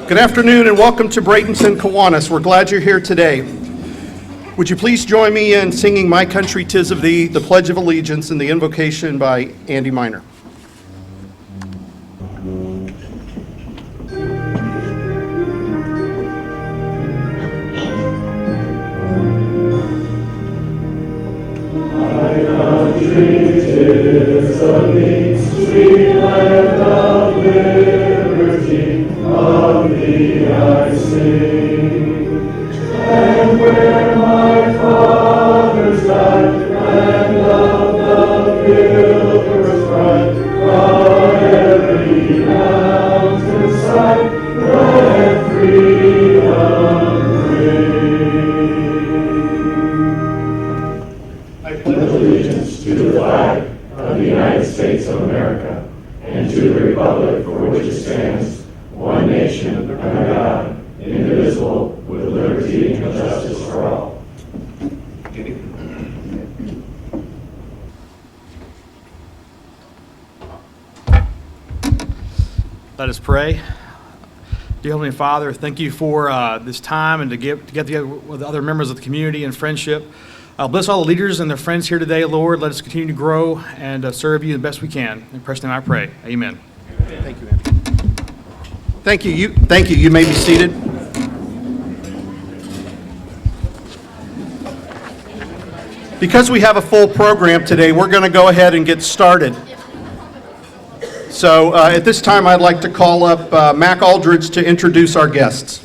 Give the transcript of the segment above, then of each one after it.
Good afternoon and welcome to Preparedness and Kiwanis. We're glad you're here today. Would you please join me in singing My Country 'Tis of Thee, the Pledge of Allegiance, and the Invocation by Andy Minor. My country 'tis of thee, sweet land of liberty, of thee I sing. And where my fathers died, land of the Pilgrim's pride, from every mountainside, let freedom ring. I pledge allegiance to the flag of the United States of America, and to the republic for which it stands, one nation, under God, indivisible, with liberty and justice for all. Let us pray. Dear Heavenly Father, thank you for this time and to get together with other members of the community and friendship. Bless all the leaders and their friends here today, Lord. Let us continue to grow and serve you the best we can. In Christ's name I pray. Amen. Thank you, Andy. Thank you. Thank you. You may be seated. Because we have a full program today, we're going to go ahead and get started. So at this time, I'd like to call up Mac Aldridge to introduce our guests.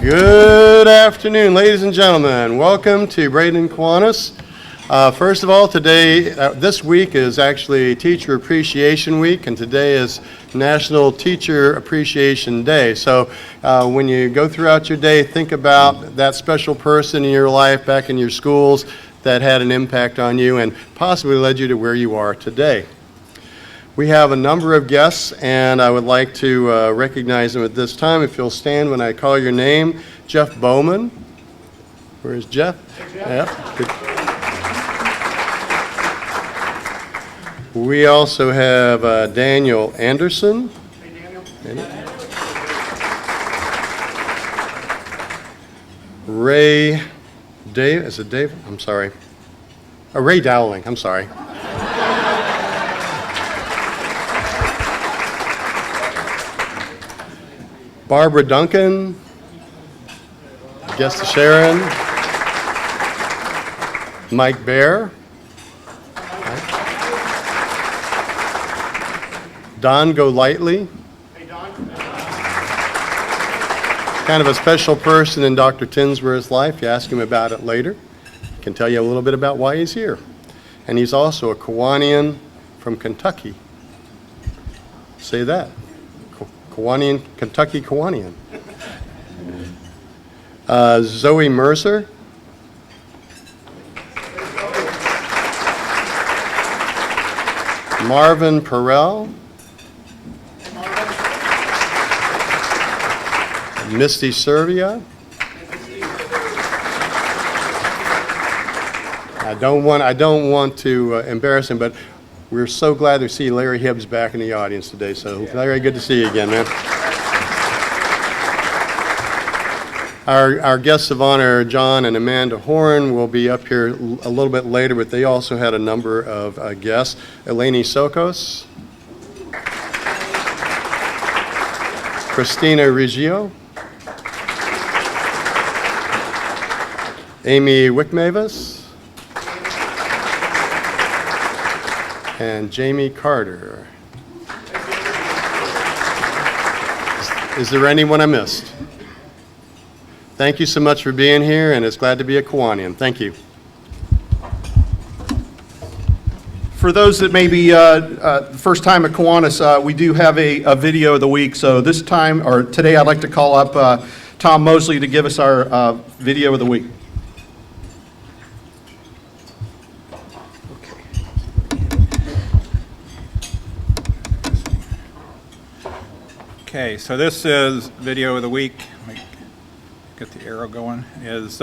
Good afternoon, ladies and gentlemen. Welcome to Preparedness and Kiwanis. First of all, this week is actually Teacher Appreciation Week, and today is National Teacher Appreciation Day. So when you go throughout your day, think about that special person in your life back in your schools that had an impact on you and possibly led you to where you are today. We have a number of guests, and I would like to recognize them at this time. If you'll stand when I call your name. Jeff Bowman. Where's Jeff? Hey, Jeff. Good. We also have Daniel Anderson. Hey, Daniel. Ray Dave. Is it Dave? I'm sorry. Ray Dowling. I'm sorry. Barbara Duncan, Guest Sharon, Mike Bear, Don Golightly. Hey, Don. Kind of a special person in Dr. Tinsworth's life. You ask him about it later. He can tell you a little bit about why he's here. And he's also a Kiwanian from Kentucky. Say that. Kiwanian, Kentucky Kiwanian. Zoe Mercer. Marvin Perrell. Misty Servia. I don't want to embarrass him, but we're so glad to see Larry Hibbs back in the audience today. So, Larry, good to see you again, man. Our guests of honor, John and Amanda Horn, will be up here a little bit later, but they also had a number of guests. Eleni Sokos, Christina Riggio, Amy Wickmavis, and Jamie Carter. Is there anyone I missed? Thank you so much for being here, and it's glad to be a Kiwanian. Thank you. For those that may be the first time at Kiwanis, we do have a video of the week. So this time, or today, I'd like to call up Tom Mosley to give us our video of the week. Okay, so this is video of the week. Let me get the arrow going. Is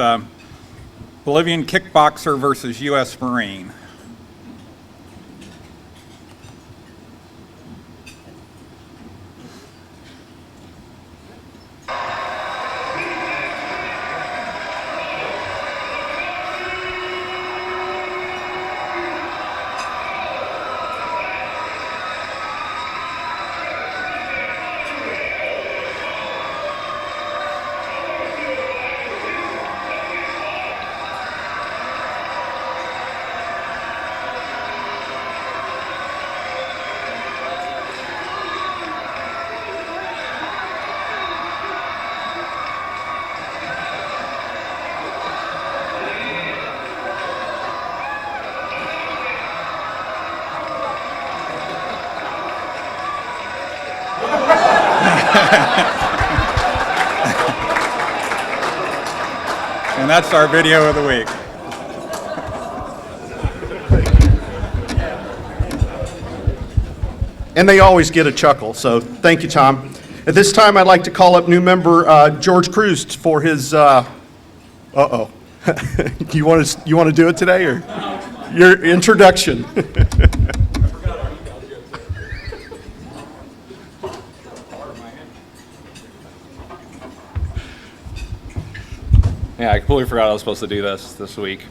Bolivian kickboxer versus U.S. Marine. And that's our video of the week. And they always get a chuckle, so thank you, Tom. At this time, I'd like to call up new member George Cruz for his, uh-oh. You want to do it today, or your introduction? Yeah, I completely forgot I was supposed to do this week.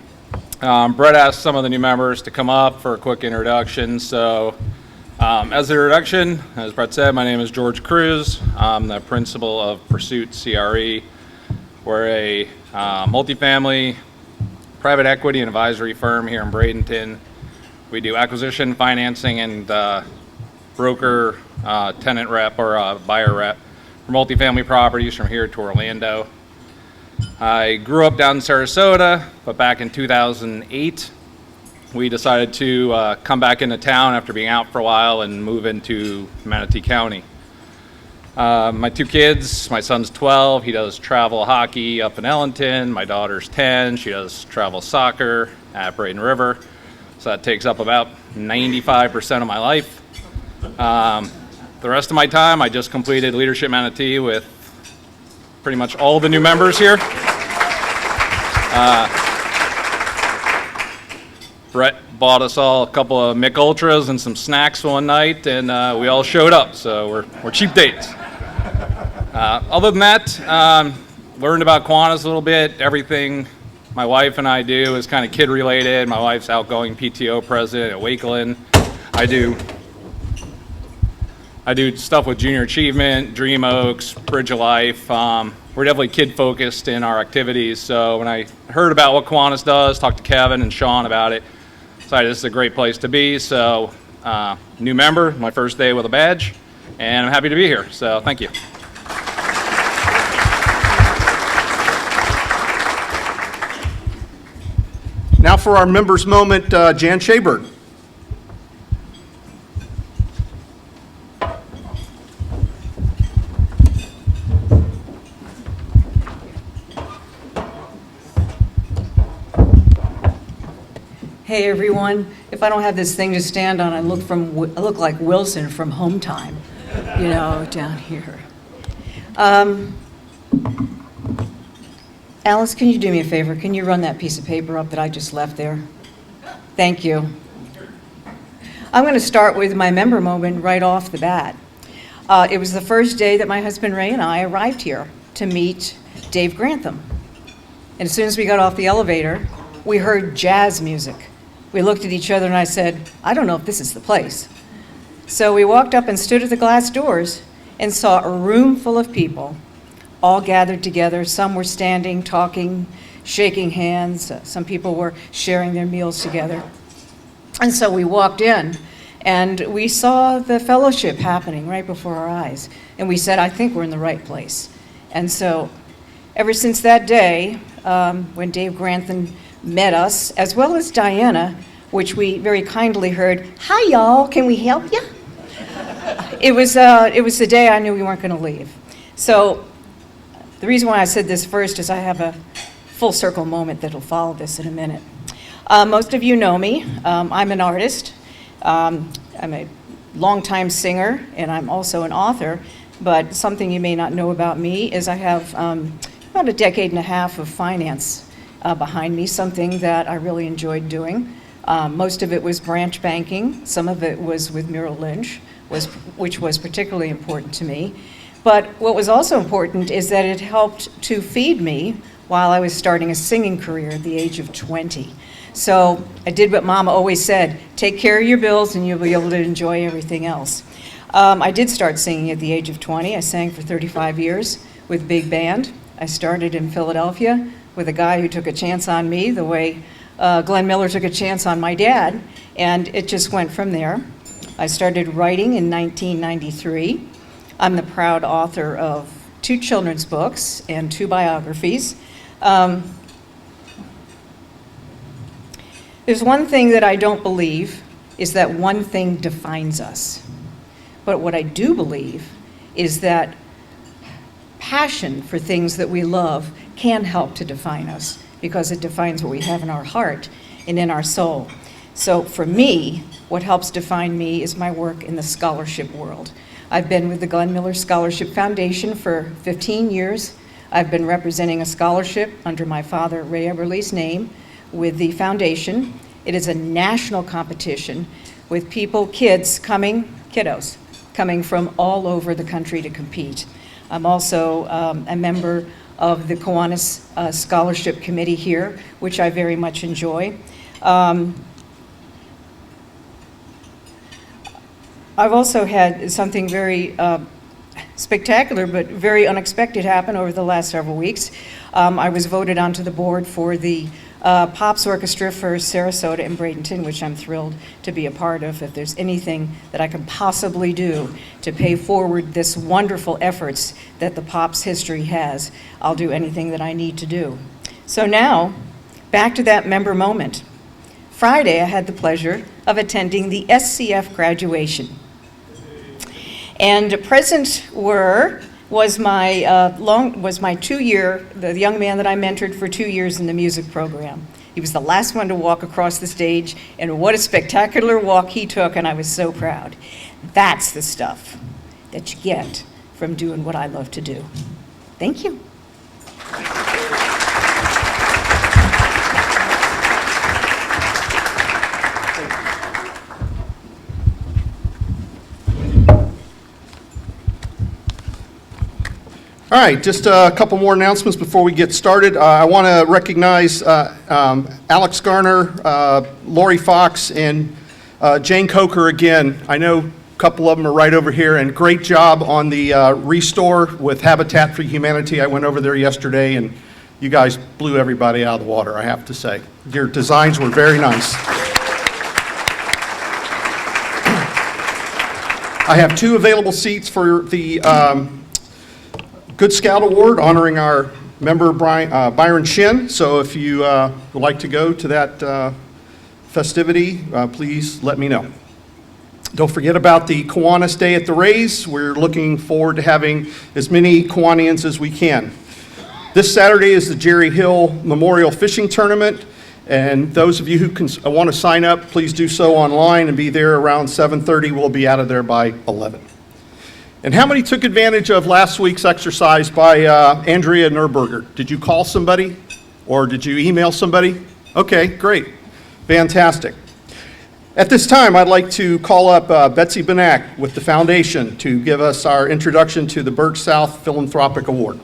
Brett asked some of the new members to come up for a quick introduction. So as an introduction, as Brett said, my name is George Cruz. I'm the principal of Pursuit CRE. We're a multifamily private equity and advisory firm here in Bradenton. We do acquisition, financing, and broker, tenant rep, or buyer rep for multifamily properties from here to Orlando. I grew up down in Sarasota, but back in 2008, we decided to come back into town after being out for a while and move into Manatee County. My two kids, my son's 12, he does travel hockey up in Ellington. My daughter's 10, she does travel soccer at Braden River. So that takes up about 95% of my life. The rest of my time, I just completed Leadership Manatee with pretty much all the new members here. Brett bought us all a couple of Mick Ultras and some snacks one night, and we all showed up, so we're cheap dates. Other than that, learned about Kiwanis a little bit. Everything my wife and I do is kind of kid-related. My wife's outgoing PTO president at Wakeland. I do stuff with Junior Achievement, Dream Oaks, Bridge of Life. We're definitely kid-focused in our activities, so when I heard about what Kiwanis does, talked to Kevin and Sean about it, decided this is a great place to be. So, new member, my first day with a badge, and I'm happy to be here, so thank you. Now for our members' moment, Jan Schaberg. Hey everyone, if I don't have this thing to stand on, I look like Wilson from Home Time, you know, down here. Alice, can you do me a favor? Can you run that piece of paper up that I just left there? Thank you. I'm going to start with my member moment right off the bat. It was the first day that my husband Ray and I arrived here to meet Dave Grantham. And as soon as we got off the elevator, we heard jazz music. We looked at each other and I said, I don't know if this is the place. So we walked up and stood at the glass doors and saw a room full of people, all gathered together. Some were standing, talking, shaking hands. Some people were sharing their meals together. And so we walked in and we saw the fellowship happening right before our eyes. And we said, I think we're in the right place. And so ever since that day, when Dave Grantham met us, as well as Diana, which we very kindly heard, "Hi, y'all, can we help you?" It was the day I knew we weren't going to leave. So the reason why I said this first is I have a full circle moment that'll follow this in a minute. Most of you know me. I'm an artist. I'm a longtime singer, and I'm also an author. But something you may not know about me is I have about a decade and a half of finance behind me, something that I really enjoyed doing. Most of it was branch banking. Some of it was with Merrill Lynch, which was particularly important to me. But what was also important is that it helped to feed me while I was starting a singing career at the age of 20. So I did what Mama always said, take care of your bills and you'll be able to enjoy everything else. I did start singing at the age of 20. I sang for 35 years with big band. I started in Philadelphia with a guy who took a chance on me the way Glenn Miller took a chance on my dad, and it just went from there. I started writing in 1993. I'm the proud author of 2 children's books and 2 biographies. There's one thing that I don't believe is that one thing defines us. But what I do believe is that passion for things that we love can help to define us because it defines what we have in our heart and in our soul. So for me, what helps define me is my work in the scholarship world. I've been with the Glenn Miller Scholarship Foundation for 15 years. I've been representing a scholarship under my father, Ray Eberle's name, with the foundation. It is a national competition with kiddos coming from all over the country to compete. I'm also a member of the Kiwanis Scholarship Committee here, which I very much enjoy. I've also had something very spectacular but very unexpected happen over the last several weeks. I was voted onto the board for the Pops Orchestra for Sarasota and Bradenton, which I'm thrilled to be a part of. If there's anything that I can possibly do to pay forward this wonderful efforts that the Pops history has, I'll do anything that I need to do. So now, back to that member moment. Friday, I had the pleasure of attending the SCF graduation. And present was my 2-year, the young man that I mentored for 2 years in the music program. He was the last one to walk across the stage, and what a spectacular walk he took, and I was so proud. That's the stuff that you get from doing what I love to do. Thank you. All right, just a couple more announcements before we get started. I want to recognize Alex Garner, Lori Fox, and Jane Coker again. I know a couple of them are right over here, and great job on the restore with Habitat for Humanity. I went over there yesterday, and you guys blew everybody out of the water, I have to say. Your designs were very nice. I have 2 available seats for the Good Scout Award honoring our member Byron Shin. So if you would like to go to that festivity, please let me know. Don't forget about the Kiwanis Day at the Rays. We're looking forward to having as many Kiwanians as we can. This Saturday is the Jerry Hill Memorial Fishing Tournament, and those of you who want to sign up, please do so online and be there around 7:30. We'll be out of there by 11. And how many took advantage of last week's exercise by Andrea Nurberger? Did you call somebody or did you email somebody? Okay, great. Fantastic. At this time, I'd like to call up Betsy Benak with the foundation to give us our introduction to the Bert South Philanthropic Award.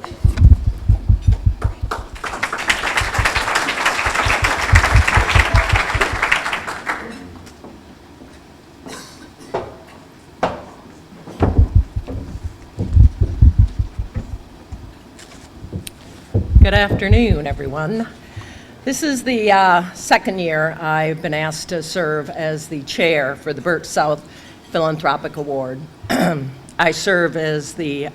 Good afternoon, everyone. This is the second year I've been asked to serve as the chair for the Bert South Philanthropic Award. I serve as the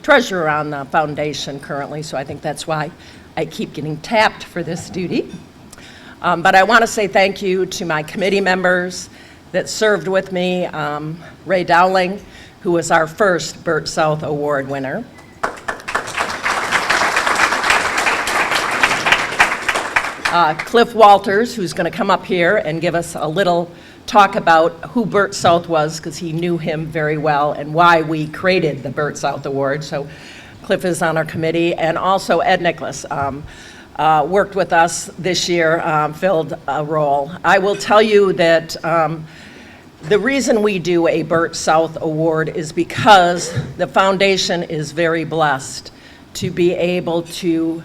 treasurer on the foundation currently, so I think that's why I keep getting tapped for this duty. But I want to say thank you to my committee members that served with me, Ray Dowling, who was our first Bert South Award winner. Cliff Walters, who's going to come up here and give us a little talk about who Bert South was, because he knew him very well, and why we created the Bert South Award. So Cliff is on our committee, and also Ed Nicholas worked with us this year, filled a role. I will tell you that the reason we do a Bert South Award is because the foundation is very blessed to be able to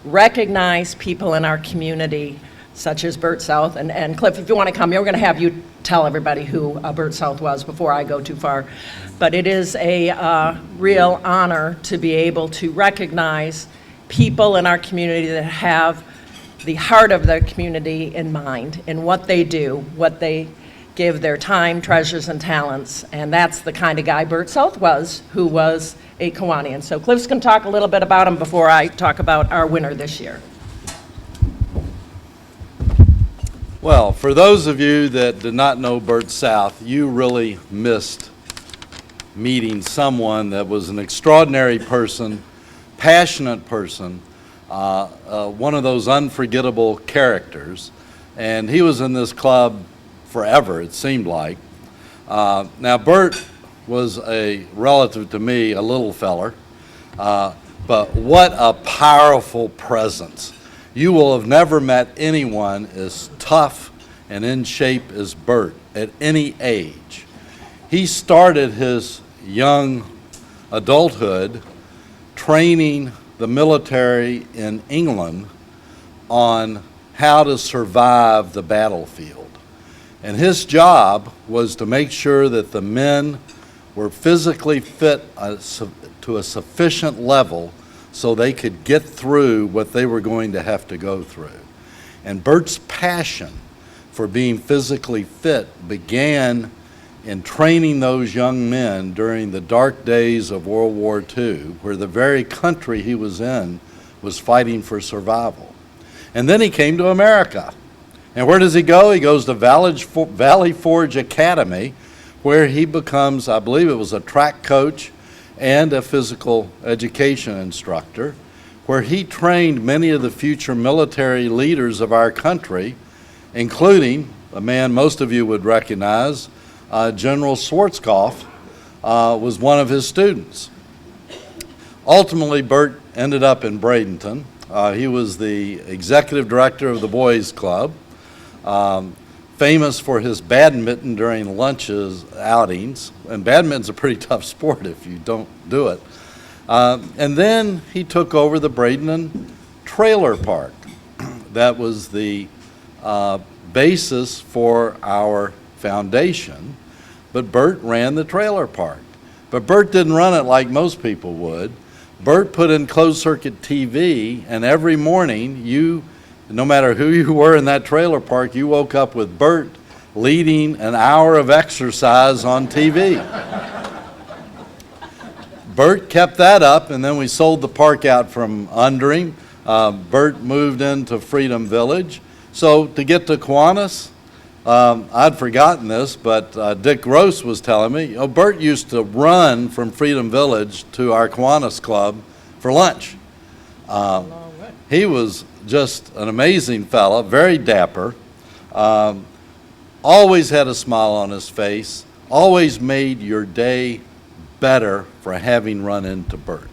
recognize people in our community, such as Bert South. And Cliff, if you want to come, we're going to have you tell everybody who Bert South was before I go too far. But it is a real honor to be able to recognize people in our community that have the heart of the community in mind in what they do, what they give their time, treasures, and talents. And that's the kind of guy Bert South was, who was a Kiwanian. So Cliff's going to talk a little bit about him before I talk about our winner this year. Well, for those of you that did not know Bert South, you really missed meeting someone that was an extraordinary person, passionate person, one of those unforgettable characters. And he was in this club forever, it seemed like. Now, Bert was a relative to me, a little feller, but what a powerful presence. You will have never met anyone as tough and in shape as Bert at any age. He started his young adulthood training the military in England on how to survive the battlefield. And his job was to make sure that the men were physically fit to a sufficient level so they could get through what they were going to have to go through. And Bert's passion for being physically fit began in training those young men during the dark days of World War II, where the very country he was in was fighting for survival. And then he came to America. And where does he go? He goes to Valley Forge Academy, where he becomes, I believe it was a track coach and a physical education instructor, where he trained many of the future military leaders of our country, including a man most of you would recognize, General Schwarzkopf was one of his students. Ultimately, Bert ended up in Bradenton. He was the executive director of the Boys Club, famous for his badminton during lunches outings, and badminton's a pretty tough sport if you don't do it. And then he took over the Bradenton Trailer Park. That was the basis for our foundation, but Bert ran the trailer park. But Bert didn't run it like most people would. Bert put in closed-circuit TV, and every morning no matter who you were in that trailer park, you woke up with Bert leading an hour of exercise on TV. Bert kept that up, and then we sold the park out from under him. Bert moved into Freedom Village. So to get to Kiwanis, I'd forgotten this, but Dick Gross was telling me, Bert used to run from Freedom Village to our Kiwanis Club for lunch. He was just an amazing fella, very dapper, always had a smile on his face, always made your day better for having run into Bert.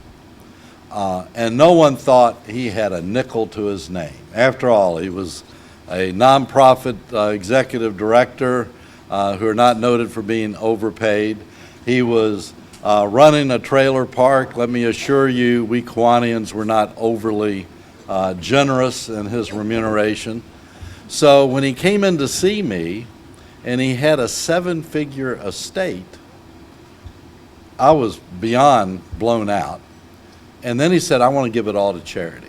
And no one thought he had a nickel to his name. After all, he was a nonprofit executive director who are not noted for being overpaid. He was running a trailer park. Let me assure you, we Kiwanians were not overly generous in his remuneration. So when he came in to see me and he had a 7-figure estate, I was beyond blown out. And then he said, I want to give it all to charity.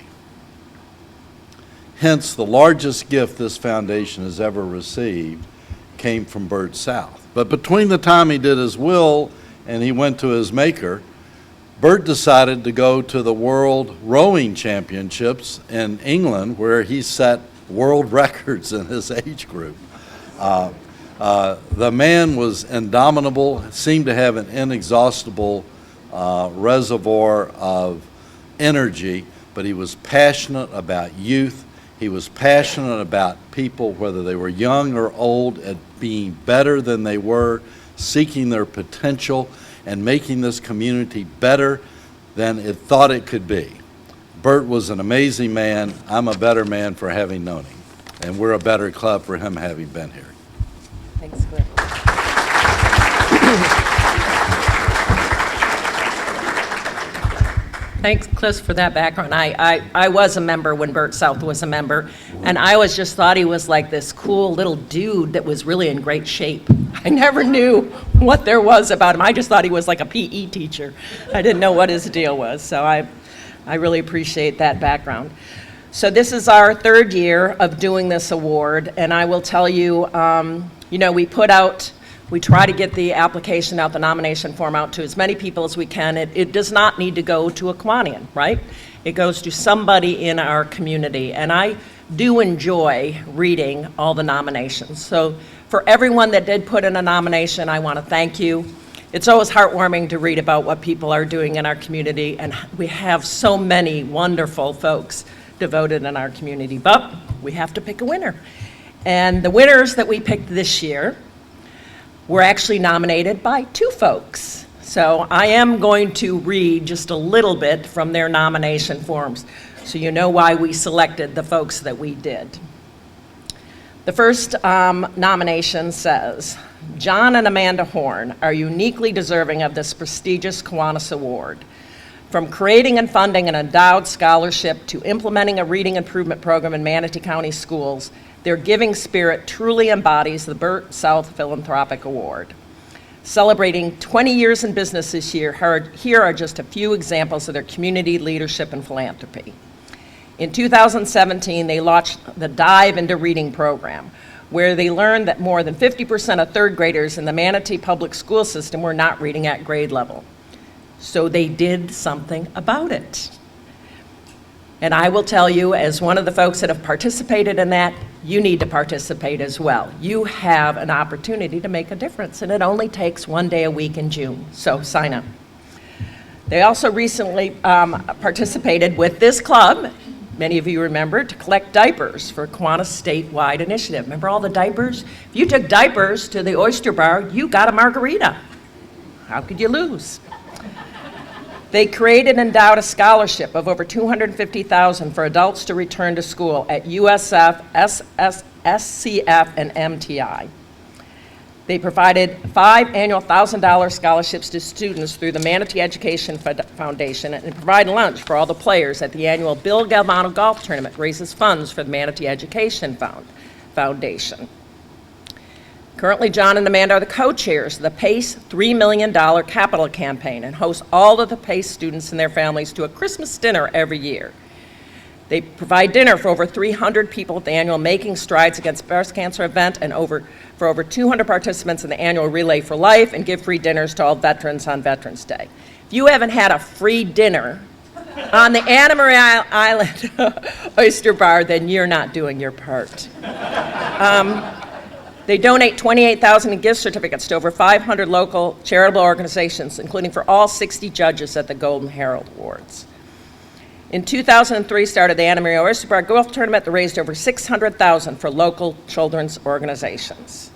Hence, the largest gift this foundation has ever received came from Bert South. But between the time he did his will and he went to his maker. Bert decided to go to the World Rowing Championships in England, where he set world records in his age group. The man was indomitable, seemed to have an inexhaustible reservoir of energy, but he was passionate about youth. He was passionate about people, whether they were young or old, at being better than they were, seeking their potential, and making this community better than it thought it could be. Bert was an amazing man. I'm a better man for having known him, and we're a better club for him having been here. Thanks, Cliff. Thanks, Cliff, for that background. I was a member when Bert South was a member, and I always just thought he was like this cool little dude that was really in great shape. I never knew what there was about him. I just thought he was like a PE teacher. I didn't know what his deal was, so I really appreciate that background. So this is our third year of doing this award, and I will tell you, we try to get the application out, the nomination form out to as many people as we can. It does not need to go to a Kiwanian, right? It goes to somebody in our community, and I do enjoy reading all the nominations. So for everyone that did put in a nomination, I want to thank you. It's always heartwarming to read about what people are doing in our community, and we have so many wonderful folks devoted in our community, but we have to pick a winner. And the winners that we picked this year were actually nominated by two folks. So I am going to read just a little bit from their nomination forms, so you know why we selected the folks that we did. The first nomination says, John and Amanda Horn are uniquely deserving of this prestigious Kiwanis Award. From creating and funding an endowed scholarship to implementing a reading improvement program in Manatee County schools, their giving spirit truly embodies the Bert South Philanthropic Award. Celebrating 20 years in business this year, here are just a few examples of their community leadership and philanthropy. In 2017, they launched the Dive into Reading program, where they learned that more than 50% of third graders in the Manatee public school system were not reading at grade level. So they did something about it. And I will tell you, as one of the folks that have participated in that, you need to participate as well. You have an opportunity to make a difference, and it only takes one day a week in June, so sign up. They also recently participated with this club, many of you remember, to collect diapers for Kiwanis statewide initiative. Remember all the diapers? If you took diapers to the Oyster Bar, you got a margarita. How could you lose? They created and endowed a scholarship of over $250,000 for adults to return to school at USF, SCF, and MTI. They provided 5 annual $1,000 scholarships to students through the Manatee Education Foundation and provide lunch for all the players at the annual Bill Galvano Golf Tournament, raises funds for the Manatee Education Foundation. Currently, John and Amanda are the co-chairs of the PACE $3 million capital campaign and host all of the PACE students and their families to a Christmas dinner every year. They provide dinner for over 300 people at the annual Making Strides Against Breast Cancer event and for over 200 participants in the annual Relay for Life, and give free dinners to all veterans on Veterans Day. If you haven't had a free dinner on the Anna Maria Island Oyster Bar, then you're not doing your part. They donate $28,000 in gift certificates to over 500 local charitable organizations, including for all 60 judges at the Golden Herald Awards. In 2003, started the Anna Maria Oyster Bar Golf Tournament that raised over $600,000 for local children's organizations.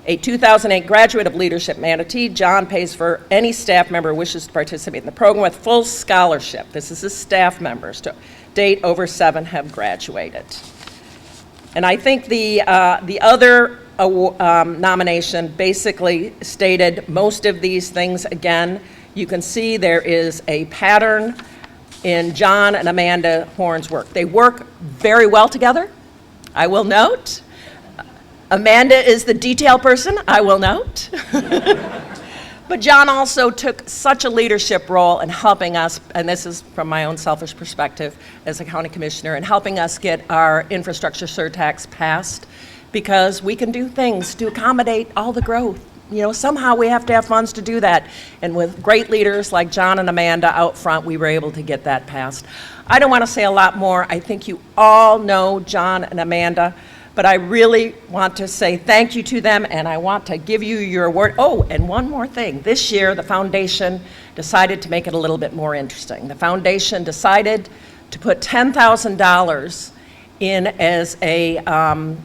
A 2008 graduate of Leadership Manatee, John pays for any staff member who wishes to participate in the program with full scholarship. This is his staff members. To date, over 7 have graduated. And I think the other nomination basically stated most of these things again. You can see there is a pattern in John and Amanda Horn's work. They work very well together, I will note. Amanda is the detail person, I will note. But John also took such a leadership role in helping us, and this is from my own selfish perspective as a county commissioner, in helping us get our infrastructure surtax passed, because we can do things to accommodate all the growth somehow we have to have funds to do that. And with great leaders like John and Amanda out front, we were able to get that passed. I don't want to say a lot more. I think you all know John and Amanda, but I really want to say thank you to them, and I want to give you your award. Oh, and one more thing. This year, the foundation decided to make it a little bit more interesting. The foundation decided to put $10,000 in as a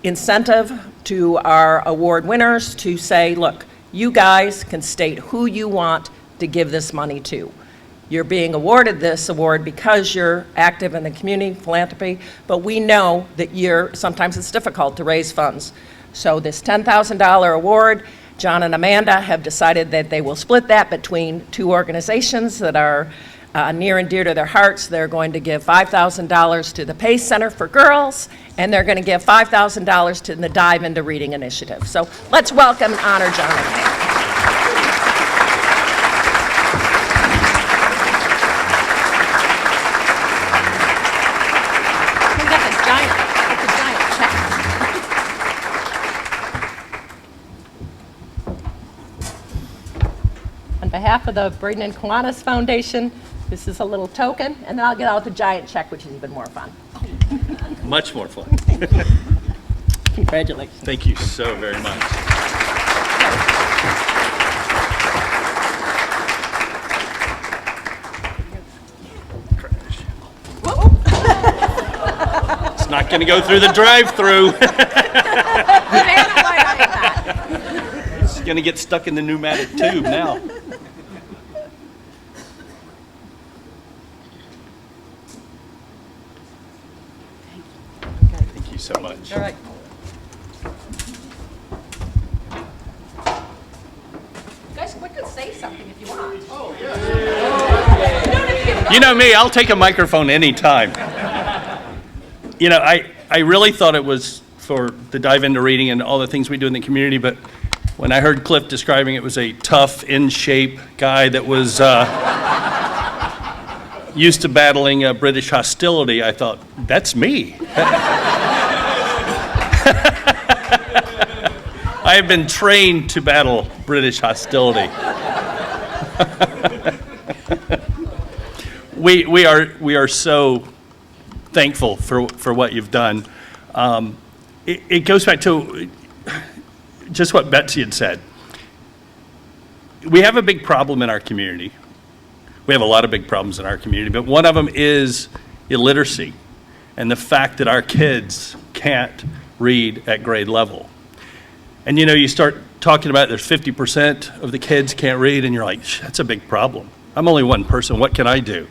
incentive to our award winners to say, look, you guys can state who you want to give this money to. You're being awarded this award because you're active in the community, philanthropy, but we know that sometimes it's difficult to raise funds. So this $10,000 award, John and Amanda have decided that they will split that between two organizations that are near and dear to their hearts. They're going to give $5,000 to the Pace Center for Girls, and they're going to give $5,000 to the Dive Into Reading Initiative. So let's welcome and honor John and Amanda. Who got the giant check? On behalf of the Braden and Kiwanis Foundation, this is a little token, and then I'll get out the giant check, which is even more fun. Much more fun. Congratulations. Thank you so very much. It's not going to go through the drive-through. It's going to get stuck in the pneumatic tube now. Thank you so much. All right. You guys, we could say something if you want. Oh, yeah. You know me, I'll take a microphone anytime. I really thought it was for the Dive Into Reading and all the things we do in the community, but when I heard Cliff describing it was a tough, in-shape guy that was used to battling British hostility, I thought, that's me. I have been trained to battle British hostility. We are so thankful for what you've done. It goes back to just what Betsy had said. We have a big problem in our community. We have a lot of big problems in our community, but one of them is illiteracy and the fact that our kids can't read at grade level. And you start talking about there's 50% of the kids can't read, and you're like, that's a big problem. I'm only one person, what can I do?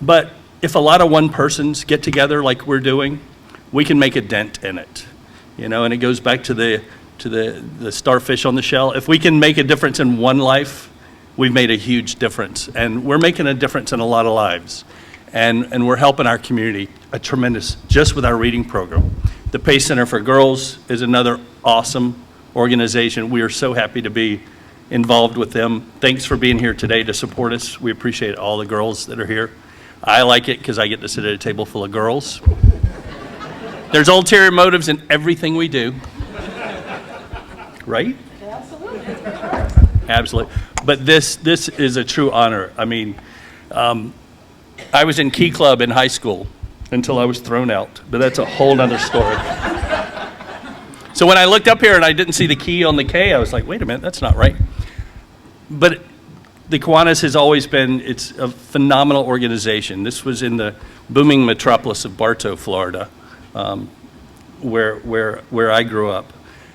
But if a lot of one persons get together like we're doing, we can make a dent in it. And it goes back to the starfish on the shell. If we can make a difference in one life, we've made a huge difference. And we're making a difference in a lot of lives. And we're helping our community a tremendous, just with our reading program. The Pace Center for Girls is another awesome organization. We are so happy to be involved with them. Thanks for being here today to support us. We appreciate all the girls that are here. I like it because I get to sit at a table full of girls. There's ulterior motives in everything we do. Right? Absolutely. Absolutely. But this is a true honor. I mean, I was in Key Club in high school until I was thrown out, but that's a whole nother story. So when I looked up here and I didn't see the key on the K, I was like, wait a minute, that's not right. But the Kiwanis has always been, it's a phenomenal organization. This was in the booming metropolis of Bartow, Florida, where I grew up.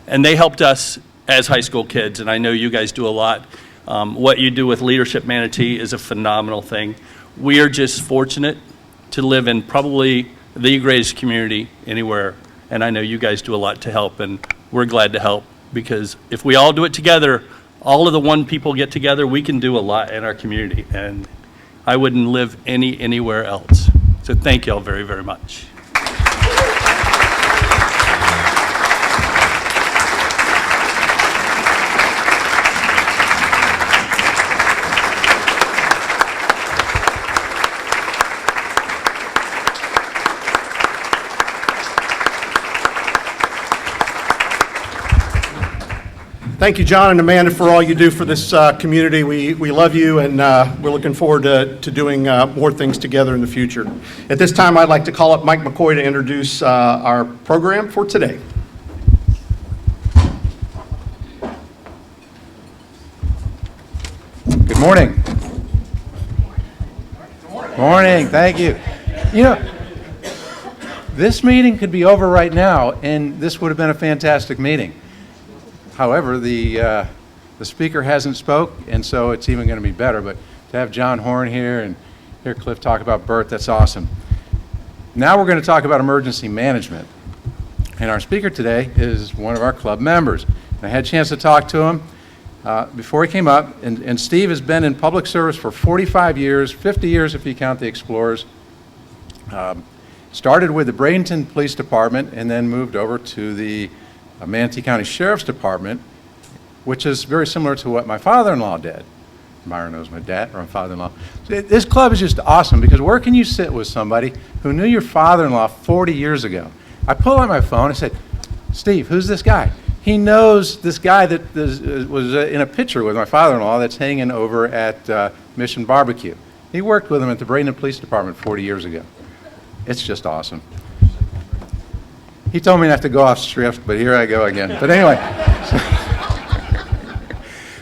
And they helped us as high school kids, and I know you guys do a lot. What you do with Leadership Manatee is a phenomenal thing. We are just fortunate to live in probably the greatest community anywhere, and I know you guys do a lot to help, and we're glad to help, because if we all do it together, all of the one people get together, we can do a lot in our community, and I wouldn't live anywhere else. So thank you all very, very much. Thank you, John and Amanda, for all you do for this community. We love you, and we're looking forward to doing more things together in the future. At this time, I'd like to call up Mike McCoy to introduce our program for today. Good morning. Morning, thank you. You know, this meeting could be over right now, and this would have been a fantastic meeting. However, the speaker hasn't spoke, and so it's even going to be better. But to have John Horn here and hear Cliff talk about Bert, that's awesome. Now we're going to talk about emergency management. And our speaker today is one of our club members. I had a chance to talk to him before he came up, and Steve has been in public service for 45 years, 50 years if you count the Explorers. Started with the Bradenton Police Department and then moved over to the Manatee County Sheriff's Department, which is very similar to what my father-in-law did. Myra knows my dad, or my father-in-law. So this club is just awesome because where can you sit with somebody who knew your father-in-law 40 years ago? I pulled out my phone and said, Steve, who's this guy? He knows this guy that was in a picture with my father-in-law that's hanging over at Mission Barbecue. He worked with him at the Bradenton Police Department 40 years ago. It's just awesome. He told me not to go off script, but here I go again. But anyway,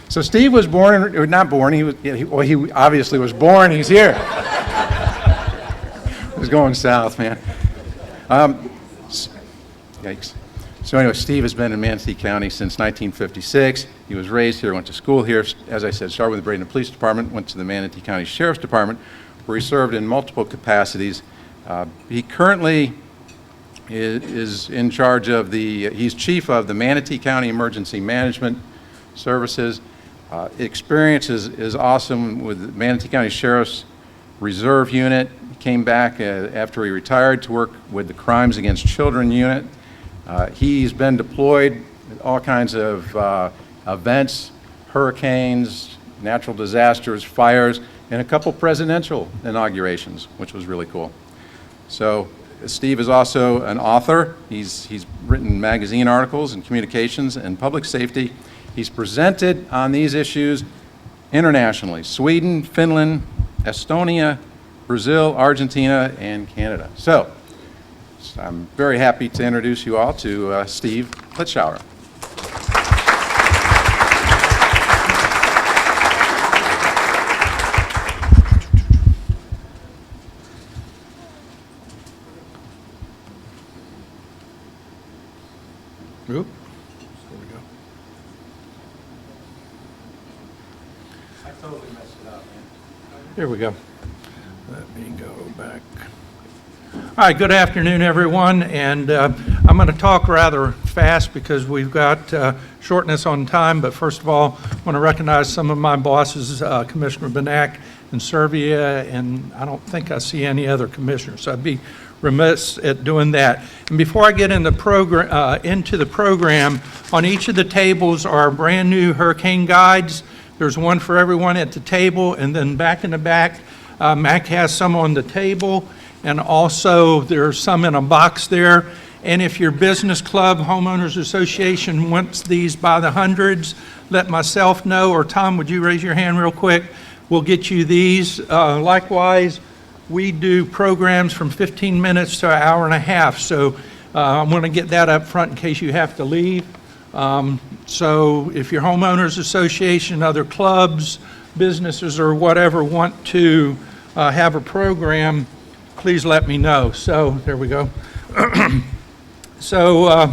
so Steve was born, or not born, he obviously was born, he's here. He was going south, man. Yikes. So anyway, Steve has been in Manatee County since 1956. He was raised here, went to school here. As I said, started with the Bradenton Police Department, went to the Manatee County Sheriff's Department, where he served in multiple capacities. He currently is in charge of he's chief of the Manatee County Emergency Management Services. Experience is awesome with the Manatee County Sheriff's Reserve Unit. He came back after he retired to work with the Crimes Against Children Unit. He's been deployed at all kinds of events, hurricanes, natural disasters, fires, and a couple presidential inaugurations, which was really cool. So Steve is also an author. He's written magazine articles in communications and public safety. He's presented on these issues internationally: Sweden, Finland, Estonia, Brazil, Argentina, and Canada. So I'm very happy to introduce you all to Steve Litzschauer. Oop. There we go. I totally messed it up, man. Here we go. Let me go back. All right, good afternoon, everyone, and I'm going to talk rather fast because we've got shortness on time, but first of all, I want to recognize some of my bosses, Commissioner Benak and Servia, and I don't think I see any other commissioners, so I'd be remiss at doing that. And before I get in the into the program, on each of the tables are brand new hurricane guides. There's one for everyone at the table, and then back in the back, Mac has some on the table, and also there's some in a box there. And if your business club, homeowners association wants these by the hundreds, let myself know, or Tom, would you raise your hand real quick? We'll get you these. Likewise, we do programs from 15 minutes to an hour and a half, so I'm going to get that up front in case you have to leave. So if your homeowners association, other clubs, businesses, or whatever want to have a program, please let me know. So there we go. So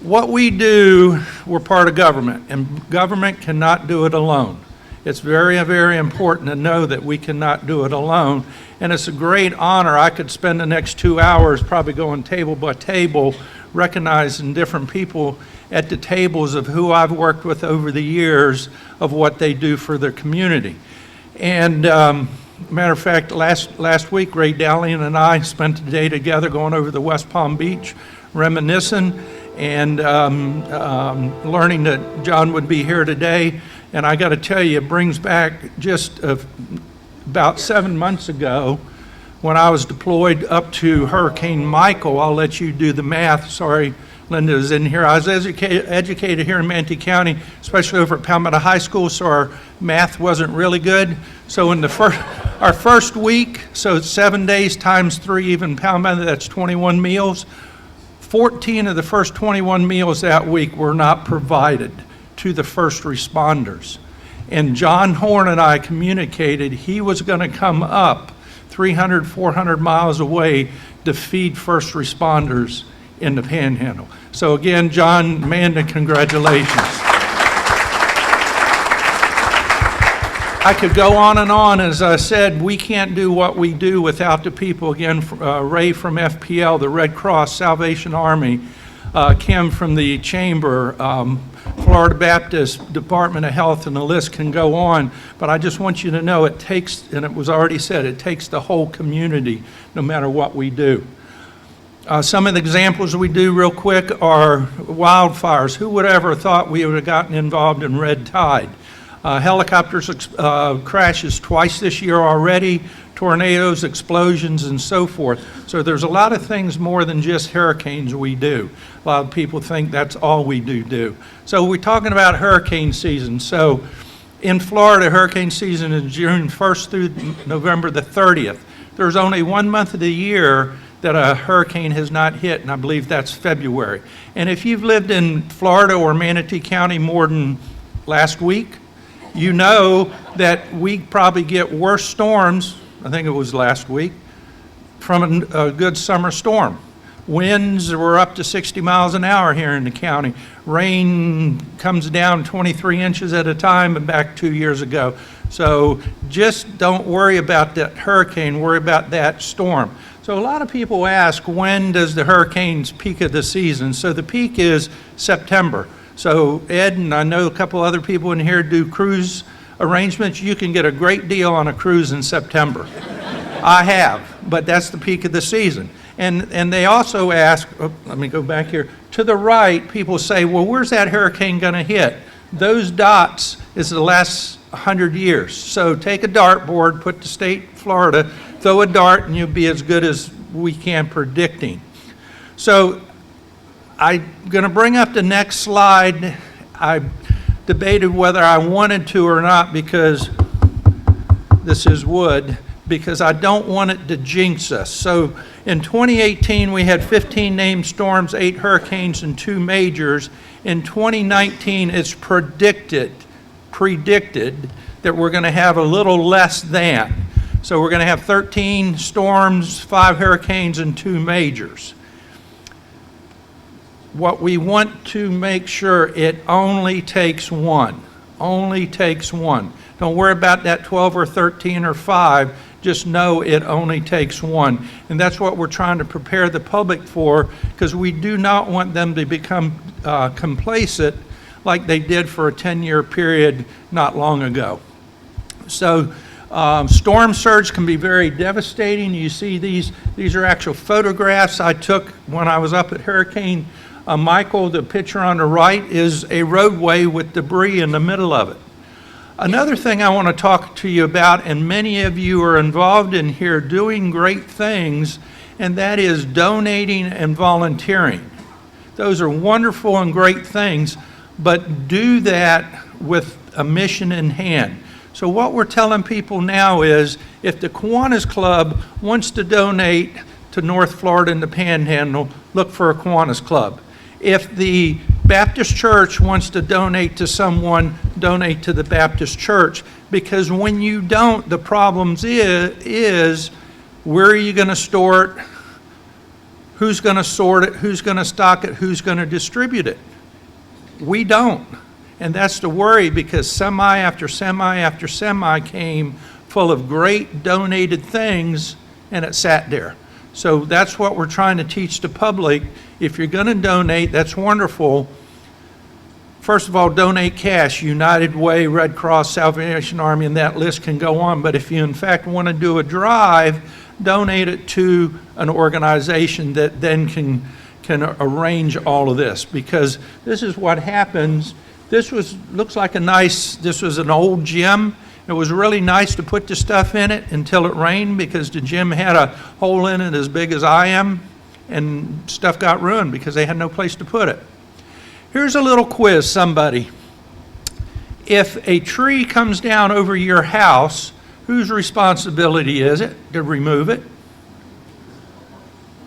what we do, we're part of government, and government cannot do it alone. It's very, very important to know that we cannot do it alone. And it's a great honor. I could spend the next 2 hours probably going table by table, recognizing different people at the tables of who I've worked with over the years of what they do for their community. And matter of fact, last week, Ray Dalian and I spent the day together going over to West Palm Beach, reminiscing and learning that John would be here today. And I got to tell you, it brings back just about 7 months ago when I was deployed up to Hurricane Michael. I'll let you do the math. Sorry, Linda is in here. I was educated here in Manatee County, especially over at Palmetto High School, so our math wasn't really good. So in our first week, so it's 7 days times 3, even Palmetto, that's 21 meals. 14 of the first 21 meals that week were not provided to the first responders. And John Horn and I communicated he was going to come up 300, 400 miles away to feed first responders in the Panhandle. So again, John, Amanda, congratulations. I could go on and on. As I said, we can't do what we do without the people. Again, Ray from FPL, the Red Cross, Salvation Army, Kim from the Chamber, Florida Baptist, Department of Health, and the list can go on. But I just want you to know it takes, and it was already said, it takes the whole community no matter what we do. Some of the examples we do real quick are wildfires. Who would ever thought we would have gotten involved in red tide? Helicopters crashes twice this year already, tornadoes, explosions, and so forth. So there's a lot of things more than just hurricanes we do. A lot of people think that's all we do. So we're talking about hurricane season. So in Florida, hurricane season is June 1st through November the 30th. There's only 1 month of the year that a hurricane has not hit, and I believe that's February. And if you've lived in Florida or Manatee County more than last week, you know that we probably get worse storms, I think it was last week, from a good summer storm. Winds were up to 60 miles an hour here in the county. Rain comes down 23 inches at a time, and back 2 years ago. So just don't worry about that hurricane, worry about that storm. So a lot of people ask, when does the hurricanes peak of the season? So the peak is September. So Ed, and I know a couple other people in here do cruise arrangements. You can get a great deal on a cruise in September. I have, but that's the peak of the season. And they also ask, let me go back here, to the right, people say, well, where's that hurricane going to hit? Those dots is the last 100 years. So take a dartboard, put the state Florida, throw a dart, and you'll be as good as we can predicting. So I'm going to bring up the next slide. I debated whether I wanted to or not because this is wood, because I don't want it to jinx us. So in 2018, we had 15 named storms, 8 hurricanes, and 2 majors. In 2019, it's predicted that we're going to have a little less than. So we're going to have 13 storms, 5 hurricanes, and 2 majors. What we want to make sure, it only takes one. Only takes one. Don't worry about that 12 or 13 or 5. Just know it only takes one. And that's what we're trying to prepare the public for, because we do not want them to become complacent like they did for a 10-year period not long ago. So storm surge can be very devastating. You see these are actual photographs I took when I was up at Hurricane Michael. The picture on the right is a roadway with debris in the middle of it. Another thing I want to talk to you about, and many of you are involved in here doing great things, and that is donating and volunteering. Those are wonderful and great things, but do that with a mission in hand. So what we're telling people now is, if the Kiwanis Club wants to donate to North Florida and the Panhandle, look for a Kiwanis Club. If the Baptist Church wants to donate to someone, donate to the Baptist Church, because when you don't, the problem is where are you going to store it? Who's going to sort it? Who's going to stock it? Who's going to distribute it? We don't. And that's the worry, because semi after semi after semi came full of great donated things, and it sat there. So that's what we're trying to teach the public. If you're going to donate, that's wonderful. First of all, donate cash. United Way, Red Cross, Salvation Army, and that list can go on. But if you in fact want to do a drive, donate it to an organization that then can arrange all of this. Because this is what happens. This looks like this was an old gym. It was really nice to put the stuff in it until it rained, because the gym had a hole in it as big as I am. and stuff got ruined because they had no place to put it. Here's a little quiz, somebody. If a tree comes down over your house, whose responsibility is it to remove it?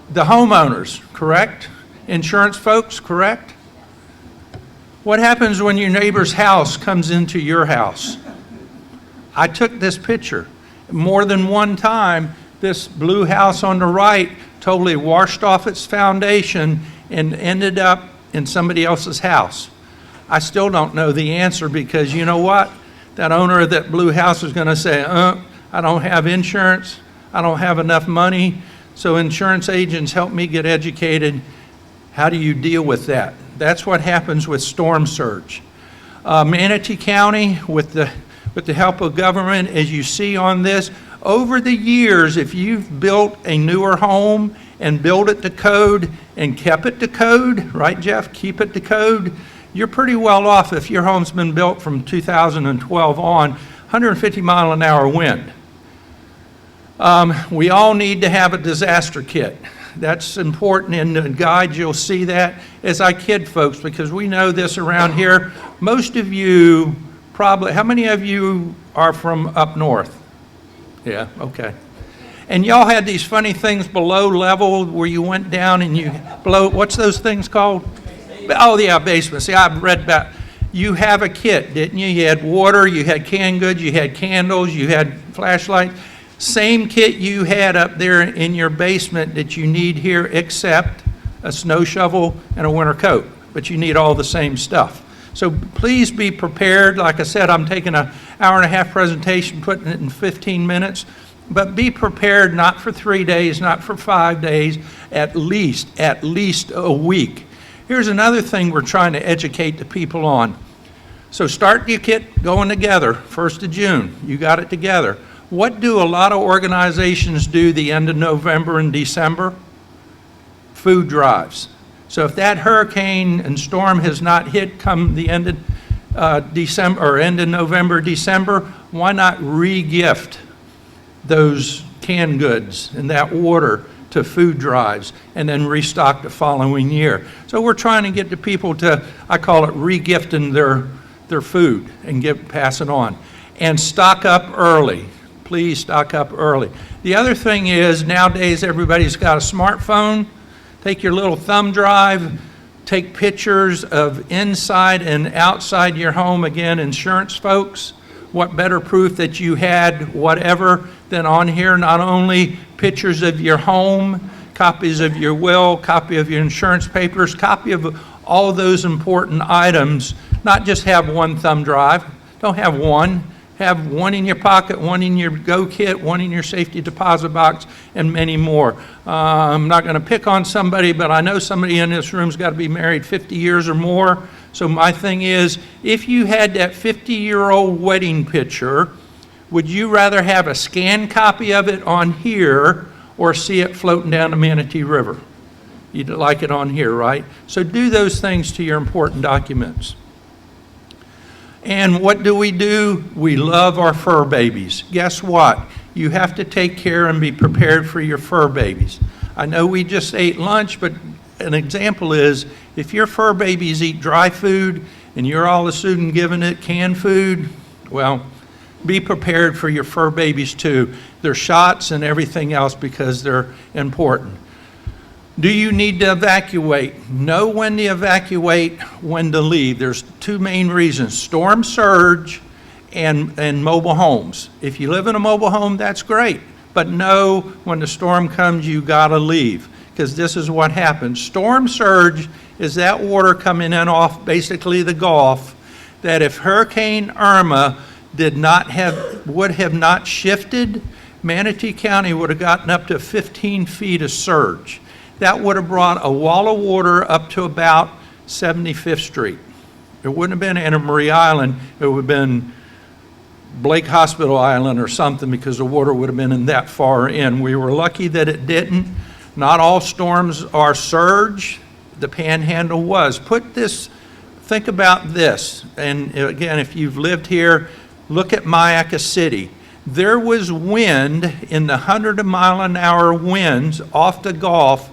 The homeowners, correct? Insurance folks, correct? What happens when your neighbor's house comes into your house? I took this picture. More than one time, this blue house on the right totally washed off its foundation and ended up in somebody else's house. I still don't know the answer because you know what? That owner of that blue house is going to say, I don't have insurance, I don't have enough money, so insurance agents help me get educated. How do you deal with that? That's what happens with storm surge. Manatee County, with the help of government, as you see on this, over the years, if you've built a newer home and built it to code and kept it to code, right, Jeff? Keep it to code. You're pretty well off if your home's been built from 2012 on, 150 mile an hour wind. We all need to have a disaster kit. That's important in the guide. You'll see that as I kid folks, because we know this around here. Most of you probably, how many of you are from up north? Yeah, okay. And y'all had these funny things below level where you went down and you below, what's those things called? Oh yeah, basement. See, I've read about, you have a kit, didn't you? You had water, you had canned goods, you had candles, you had flashlights. Same kit you had up there in your basement that you need here, except a snow shovel and a winter coat, but you need all the same stuff. So please be prepared. Like I said, I'm taking an hour-and-a-half presentation, putting it in 15 minutes, but be prepared not for 3 days, not for 5 days, at least a week. Here's another thing we're trying to educate the people on. So start your kit going together, 1st of June, you got it together. What do a lot of organizations do the end of November and December? Food drives. So if that hurricane and storm has not hit come the end of December or end of November, December, why not re-gift those canned goods and that water to food drives and then restock the following year? So we're trying to get the people to, I call it re-gifting their food and pass it on. And stock up early. Please stock up early. The other thing is nowadays everybody's got a smartphone. Take your little thumb drive, take pictures of inside and outside your home. Again, insurance folks, what better proof that you had whatever than on here, not only pictures of your home, copies of your will, copy of your insurance papers, copy of all those important items, not just have one thumb drive. Don't have one. Have one in your pocket, one in your go kit, one in your safety deposit box, and many more. I'm not going to pick on somebody, but I know somebody in this room's got to be married 50 years or more. So my thing is, if you had that 50-year-old wedding picture, would you rather have a scanned copy of it on here or see it floating down the Manatee River? You'd like it on here, right? So do those things to your important documents. And what do? We love our fur babies. Guess what? You have to take care and be prepared for your fur babies. I know we just ate lunch, but an example is if your fur babies eat dry food and you're all of a sudden giving it canned food, well, be prepared for your fur babies too. Their shots and everything else because they're important. Do you need to evacuate? Know when to evacuate, when to leave. There's two main reasons, storm surge and mobile homes. If you live in a mobile home, that's great, but know when the storm comes, you gotta leave, because this is what happens. Storm surge is that water coming in off basically the Gulf, that if Hurricane Irma would have not shifted, Manatee County would have gotten up to 15 feet of surge. That would have brought a wall of water up to about 75th Street. It wouldn't have been Anna Marie Island, it would have been Blake Hospital Island or something, because the water would have been in that far in. We were lucky that it didn't. Not all storms are surge. The Panhandle was. Think about this, and again, if you've lived here, look at Mayaca City. There was wind in the 100-mile-an-hour winds off the Gulf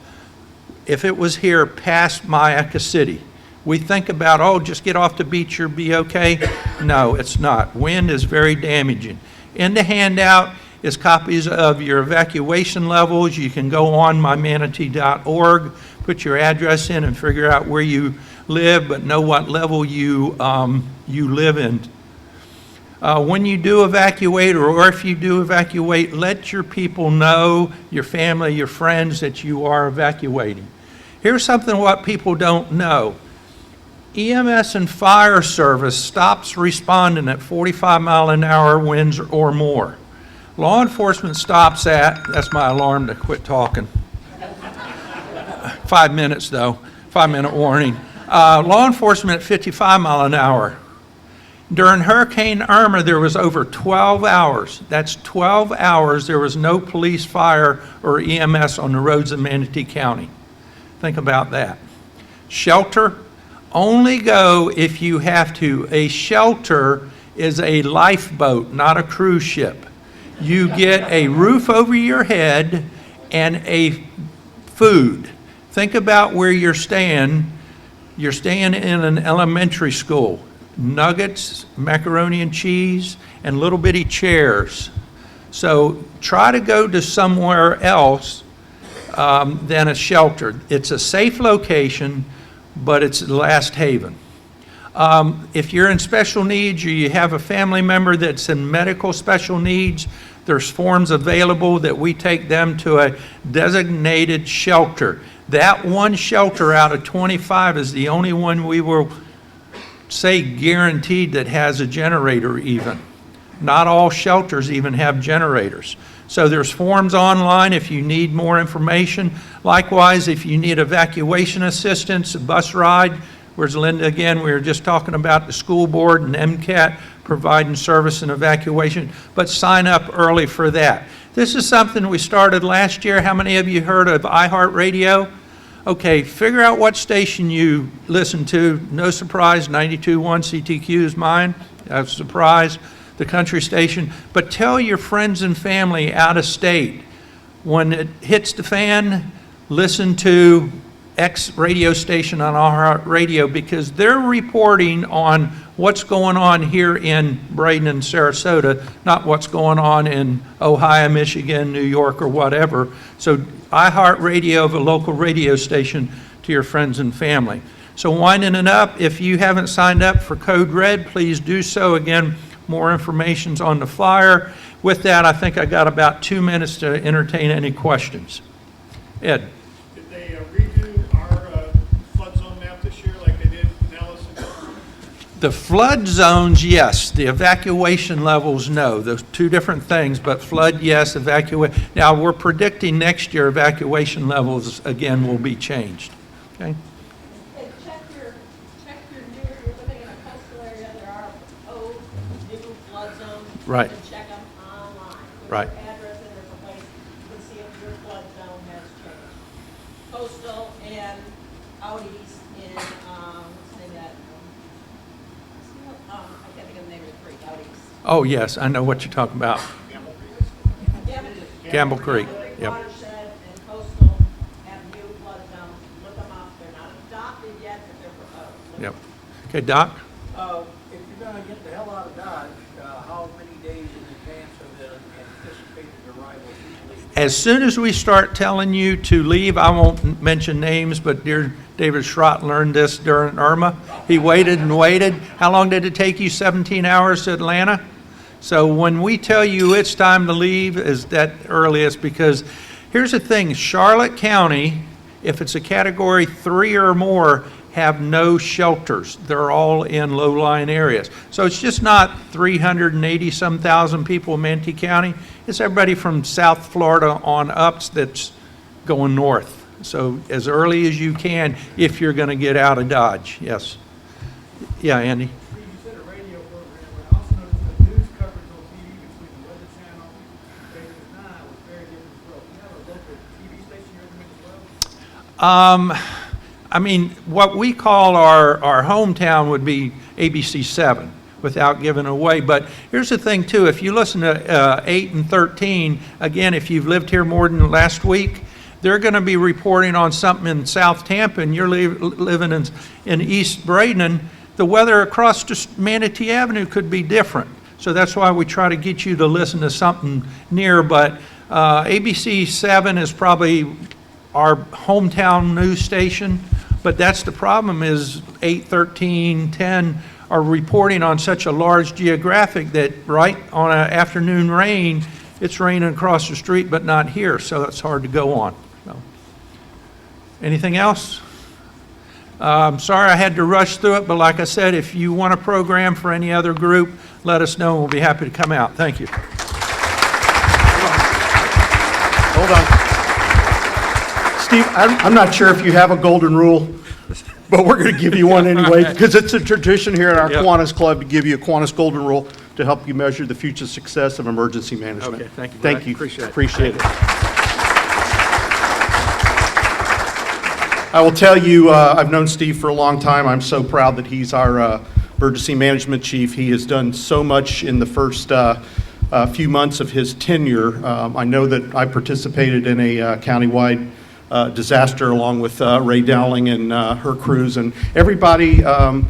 if it was here past Myakka City. We think about, oh, just get off the beach, you'll be okay. No, it's not. Wind is very damaging. In the handout is copies of your evacuation levels. You can go on mymanatee.org, put your address in and figure out where you live, but know what level you live in. When you do evacuate, or if you do evacuate, let your people know, your family, your friends, that you are evacuating. Here's something what people don't know. EMS and fire service stops responding at 45-mile-an-hour winds or more. Law enforcement stops at, that's my alarm to quit talking. 5 minutes though, 5-minute warning. Law enforcement at 55 mile an hour. During Hurricane Irma, there was over 12 hours. That's 12 hours there was no police, fire, or EMS on the roads in Manatee County. Think about that. Shelter, only go if you have to. A shelter is a lifeboat, not a cruise ship. You get a roof over your head and a food. Think about where you're staying. You're staying in an elementary school. Nuggets, macaroni and cheese, and little bitty chairs. So try to go to somewhere else than a shelter. It's a safe location, but it's the last haven. If you're in special needs or you have a family member that's in medical special needs, there's forms available that we take them to a designated shelter. That one shelter out of 25 is the only one we will say guaranteed that has a generator even. Not all shelters even have generators. So there's forms online if you need more information. Likewise, if you need evacuation assistance, a bus ride. Where's Linda again? We were just talking about the school board and MCAT providing service and evacuation, but sign up early for that. This is something we started last year. How many of you heard of iHeartRadio? Okay, figure out what station you listen to. No surprise, 92.1 CTQ is mine. That's a surprise. The country station. But tell your friends and family out of state, when it hits the fan, listen to X radio station on iHeartRadio, because they're reporting on what's going on here in Braden and Sarasota, not what's going on in Ohio, Michigan, New York, or whatever. So iHeartRadio, the local radio station, to your friends and family. So winding it up, if you haven't signed up for Code Red, please do so. Again, more information's on the flyer. With that, I think I got about 2 minutes to entertain any questions. Ed? Did they redo our flood zone map this year like they did in Ellis? The flood zones, yes. The evacuation levels, no. Those two different things, but flood, yes. Evacuate. Now, we're predicting next year evacuation levels, again, will be changed. Okay? Check your you're living in a coastal area, there are new flood zones. Right. You can check them online. Put Right. your address in, there's a place, you can see if your flood zone has changed. Coastal and out east in, what's the name of that? I can't think of the name of the creek, out east. Oh, yes, I know what you're talking about. Gamble Creek, yep. Watershed and coastal have new flood zones. Look them up. They're not adopted yet, but they're proposed. Look Yep. Okay, Doc? If you're going to get the hell out of Dodge, how many days in advance of the anticipated arrival do you leave? As soon as we start telling you to leave, I won't mention names, but dear David Schrott learned this during Irma. He waited and waited. How long did it take you? 17 hours to Atlanta? So when we tell you it's time to leave, is that earliest? Because here's the thing, Charlotte County, if it's a category 3 or more, have no shelters. They're all in low-lying areas. So it's just not 380-some thousand people in Manatee County. It's everybody from South Florida on up that's going north. So as early as you can if you're going to get out of Dodge. Yes. Yeah, Andy. You said a radio program, but I also noticed the news coverage on TV between the Weather Channel and Vegas 9 was very different as well. Do you have a local TV station you're in as well? I mean, what we call our hometown would be ABC 7, without giving away. But here's the thing, too. If you listen to 8 and 13, again, if you've lived here more than last week, they're going to be reporting on something in South Tampa, and you're living in East Braden, the weather across Manatee Avenue could be different. So that's why we try to get you to listen to something near. But ABC 7 is probably our hometown news station. But that's the problem, is 8, 13, 10 are reporting on such a large geographic that right on an afternoon rain, it's raining across the street but not here, so that's hard to go on. So, anything else? I'm sorry I had to rush through it, but like I said, if you want a program for any other group, let us know and we'll be happy to come out. Thank you. Hold on. Steve, I'm not sure if you have a golden rule, but we're going to give you one anyway, because it's a tradition here at our Kiwanis Club to give you a Kiwanis golden rule to help you measure the future success of emergency management. Okay, thank you, Thank Brad. you. Appreciate it. I will tell you, I've known Steve for a long time. I'm so proud that he's our emergency management chief. He has done so much in the first few months of his tenure. I know that I participated in a countywide disaster along with Ray Dowling and her crews, and everybody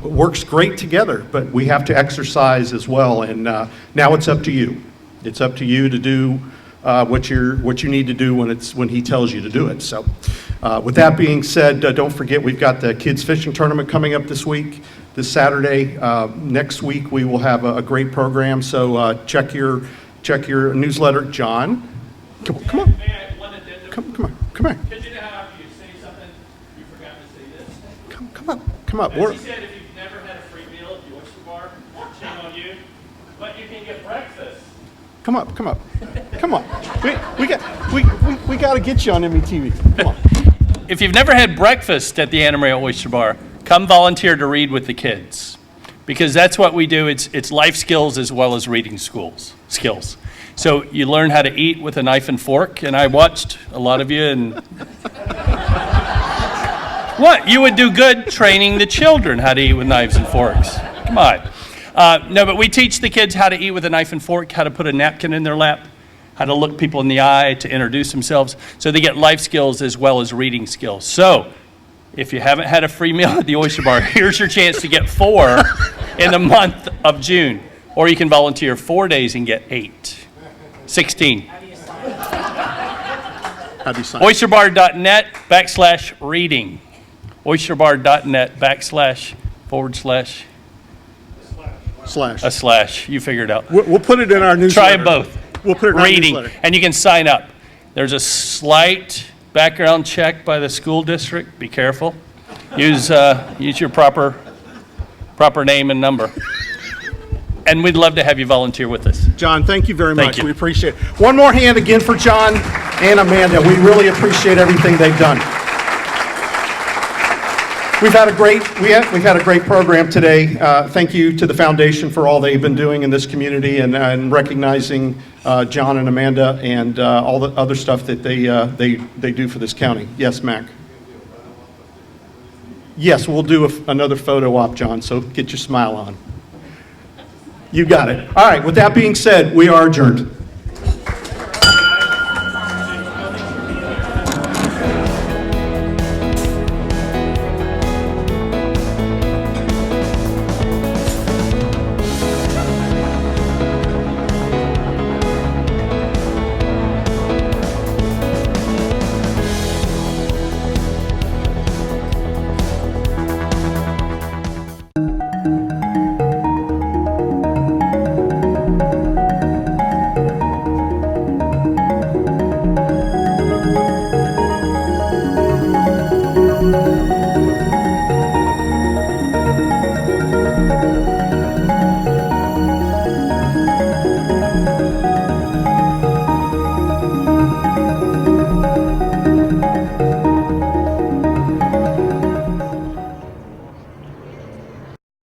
works great together, but we have to exercise as well, and now it's up to you. It's up to you to do what you need to do when he tells you to do it. So with that being said, don't forget we've got the kids fishing tournament coming up this Saturday. Next week we will have a great program, so check your newsletter. John, come on. Come on. Because you know how after you say something, you forgot to say this? Come up. As he said, if you've never had a free meal at the oyster bar, shame on you, but you can get breakfast. Come up. We got to get you on METV. Come on. If you've never had breakfast at the Anna Maria Oyster Bar, come volunteer to read with the kids. Because that's what we do. It's life skills as well as reading skills. So you learn how to eat with a knife and fork, and I watched a lot of you, and what? You would do good training the children how to eat with knives and forks. Come on. No, but we teach the kids how to eat with a knife and fork, how to put a napkin in their lap, how to look people in the eye, to introduce themselves. So they get life skills as well as reading skills. So if you haven't had a free meal at the Oyster Bar, here's your chance to get 4 in the month of June. Or you can volunteer 4 days and get 8. 16. How do you sign? Oysterbar.net/reading. Oysterbar.net/// You figure it out. We'll put it in our newsletter. Try both. We'll put it in our Reading. newsletter. And you can sign up. There's a slight background check by the school district. Be careful. Use your proper name and number. And we'd love to have you volunteer with us. John, thank you very Thank much. you. We appreciate it. One more hand again for John and Amanda. We really appreciate everything they've done. We've had a great program today. Thank you to the foundation for all they've been doing in this community and recognizing John and Amanda and all the other stuff that they do for this county. Yes, Mac. Yes, we'll do another photo op, John. So get your smile on. You got it. All right. With that being said, we are adjourned. Thank you.